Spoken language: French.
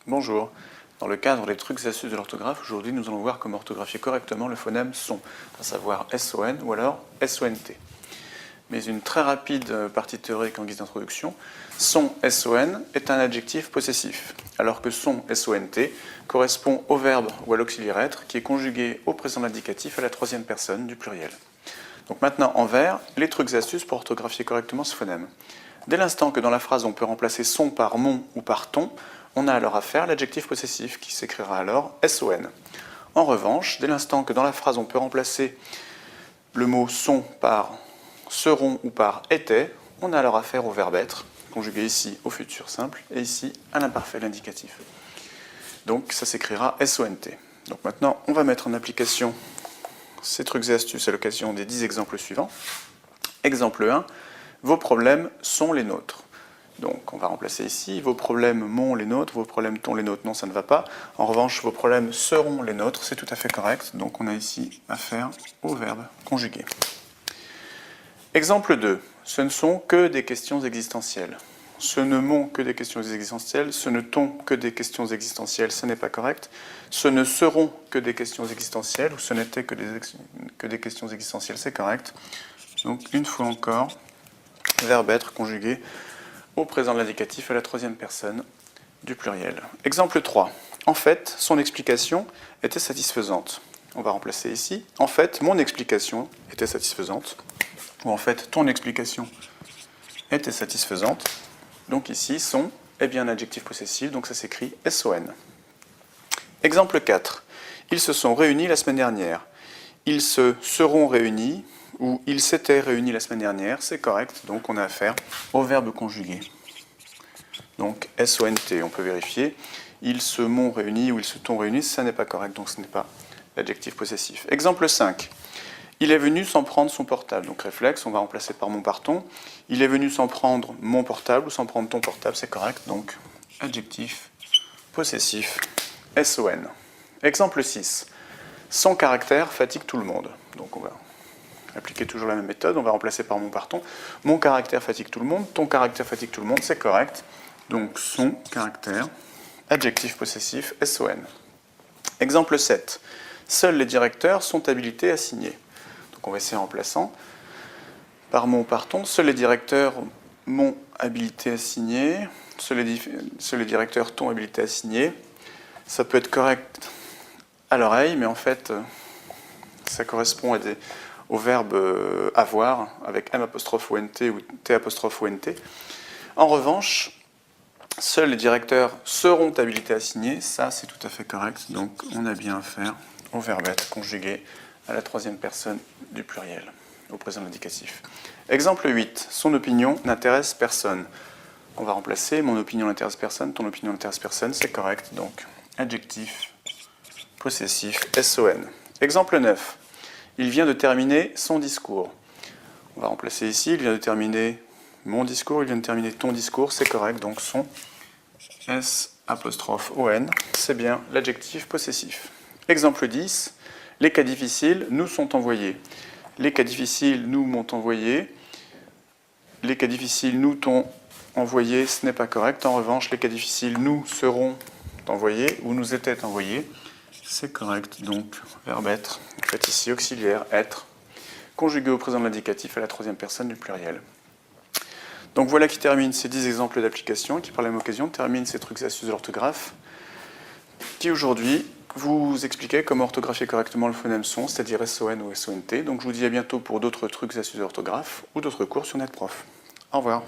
Bonjour. Dans le cadre des trucs et astuces de l'orthographe, aujourd'hui nous allons voir comment orthographier correctement le phonème SON, à savoir SON ou alors SONT. Mais une très rapide partie théorique en guise d'introduction, SON est un adjectif possessif, alors que SON SONT correspond au verbe ou à l'auxiliaire être qui est conjugué au présent de l'indicatif à la troisième personne du pluriel. Donc maintenant en vert, les trucs et astuces pour orthographier correctement ce phonème. Dès l'instant que dans la phrase on peut remplacer son par mon ou par ton, on a alors à faire l'adjectif possessif qui s'écrira alors SON. En revanche, dès l'instant que dans la phrase on peut remplacer le mot son par seront ou par était, on a alors affaire au verbe être, conjugué ici au futur simple et ici à l'imparfait, l'indicatif. Donc ça s'écrira SONT. Donc maintenant on va mettre en application ces trucs et astuces à l'occasion des 10 exemples suivants. Exemple 1, vos problèmes sont les nôtres. Donc on va remplacer ici, vos problèmes m'ont les nôtres, vos problèmes t'ont les nôtres, non ça ne va pas. En revanche, vos problèmes seront les nôtres, c'est tout à fait correct. Donc on a ici affaire au verbe conjugué. Exemple 2, ce ne sont que des questions existentielles. Ce ne m'ont que des questions existentielles, ce ne t'ont que des questions existentielles, ce n'est pas correct. Ce ne seront que des questions existentielles, ou ce n'était que des questions existentielles, c'est correct. Donc une fois encore, verbe être conjugué au présent de l'indicatif à la troisième personne du pluriel. Exemple 3. En fait, son explication était satisfaisante. On va remplacer ici. En fait, mon explication était satisfaisante. Ou en fait, ton explication était satisfaisante. Donc ici, son est bien un adjectif possessif, donc ça s'écrit SON. Exemple 4. Ils se sont réunis la semaine dernière. Ils se seront réunis, ou ils s'étaient réunis la semaine dernière, c'est correct, donc on a affaire au verbe conjugué. Donc SONT, on peut vérifier. Ils se m'ont réunis ou ils se t'ont réunis, ça n'est pas correct, donc ce n'est pas l'adjectif possessif. Exemple 5. Il est venu sans prendre son portable. Donc réflexe, on va remplacer par mon par ton. Il est venu sans prendre mon portable ou sans prendre ton portable, c'est correct, donc adjectif possessif SON. Exemple 6. Son caractère fatigue tout le monde. Donc on va appliquer toujours la même méthode, on va remplacer par mon par ton. Mon caractère fatigue tout le monde, ton caractère fatigue tout le monde, c'est correct. Donc son caractère, adjectif possessif SON. Exemple 7. Seuls les directeurs sont habilités à signer. Donc on va essayer en remplaçant par mon par ton. Seuls les directeurs m'ont habilité à signer. Seuls les directeurs t'ont habilité à signer. Ça peut être correct à l'oreille, mais en fait, ça correspond au verbe avoir avec M'(ONT ou T'(ONT). En revanche, seuls les directeurs seront habilités à signer, ça c'est tout à fait correct, donc on a bien affaire au verbe être conjugué à la troisième personne du pluriel, au présent de l'indicatif. Exemple 8, son opinion n'intéresse personne. On va remplacer mon opinion n'intéresse personne, ton opinion n'intéresse personne, c'est correct, donc adjectif possessif SON. Exemple 9. Il vient de terminer son discours. On va remplacer ici, il vient de terminer mon discours, il vient de terminer ton discours, c'est correct, donc son S'(ON, c'est bien l'adjectif possessif. Exemple 10. Les cas difficiles nous sont envoyés. Les cas difficiles nous m'ont envoyé. Les cas difficiles nous t'ont envoyé, ce n'est pas correct. En revanche, les cas difficiles nous seront envoyés ou nous étaient envoyés. C'est correct, donc verbe être, en fait ici auxiliaire, être, conjugué au présent de l'indicatif à la troisième personne du pluriel. Donc voilà qui termine ces 10 exemples d'application, qui par la même occasion termine ces trucs et astuces de l'orthographe, qui aujourd'hui vous expliquaient comment orthographier correctement le phonème son, c'est-à-dire SON ou SONT. Donc je vous dis à bientôt pour d'autres trucs et astuces de l'orthographe ou d'autres cours sur NetProf. Au revoir.